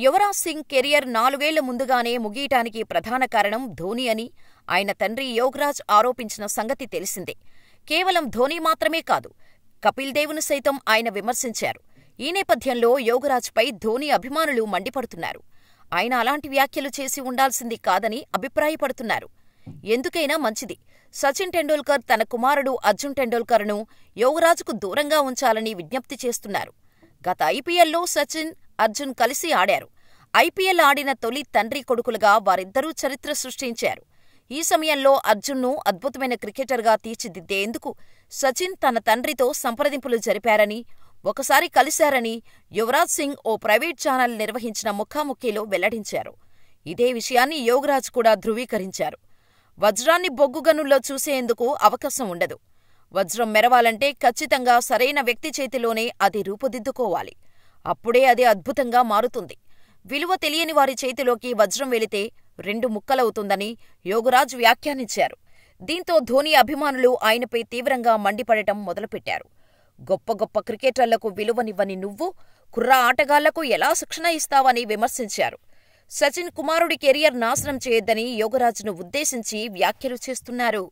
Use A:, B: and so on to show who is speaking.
A: Yuvraj Singh career 4 ఏళ్ల ముందుగానే ముగియటానికి ప్రధాన కారణం ధోనీ అని ఆయన తండ్రి యోగరాజ్ ఆరోపించిన సంగతి తెలిసిందే. కేవలం ధోనీ మాత్రమే కాదు, కపిల్ దేవ్ను సైతం ఆయన విమర్శించారు. ఈ నేపథ్యంలో యోగరాజ్పై ధోనీ అభిమానులు మండిపడుతున్నారు. ఆయన అలాంటి వ్యాఖ్యలు చేసి ఉండాల్సింది కాదని అభిప్రాయపడుతున్నారు. ఎందుకైనా మంచిది, సచిన్ టెండూల్కర్ తన కుమారుడు అర్జున్ టెండూల్కర్ను యువరాజ్కు దూరంగా ఉంచాలని విజ్ఞప్తి చేస్తున్నారు. గత ఐపీఎల్లో సచిన్, అర్జున్ కలిసి ఆడారు. ఐపీఎల్ ఆడిన తొలి తండ్రి కొడుకులుగా వారిద్దరూ చరిత్ర సృష్టించారు. ఈ సమయంలో అర్జున్ను అద్భుతమైన క్రికెటర్గా తీర్చిదిద్దేందుకు సచిన్ తన తండ్రితో సంప్రదింపులు జరిపారని, ఒకసారి కలిశారని యువరాజ్ సింగ్ ఓ ప్రైవేట్ ఛానల్ నిర్వహించిన ముఖాముఖిలో వెల్లడించారు. ఇదే విషయాన్ని యోగరాజ్ కూడా ధృవీకరించారు. వజ్రాన్ని బొగ్గుగనుల్లో చూసేందుకు అవకాశం ఉండదు. వజ్రం మెరవాలంటే ఖచ్చితంగా సరైన వ్యక్తి చేతిలోనే అది రూపుదిద్దుకోవాలి. అప్పుడే అది అద్భుతంగా మారుతుంది. విలువ తెలియని వారి చేతిలోకి వజ్రం వెళితే 2 ముక్కలవుతుందని యోగరాజ్ వ్యాఖ్యానించారు. దీంతో ధోనీ అభిమానులు ఆయనపై తీవ్రంగా మండిపడటం మొదలుపెట్టారు. గొప్ప గొప్ప క్రికెటర్లకు విలువనివ్వని నువ్వు కుర్ర ఆటగాళ్లకు ఎలా శిక్షణ ఇస్తావని విమర్శించారు. సచిన్ కుమారుడి కెరియర్ నాశనం చేయొద్దని యోగరాజ్ను ఉద్దేశించి వ్యాఖ్యలు చేస్తున్నారు.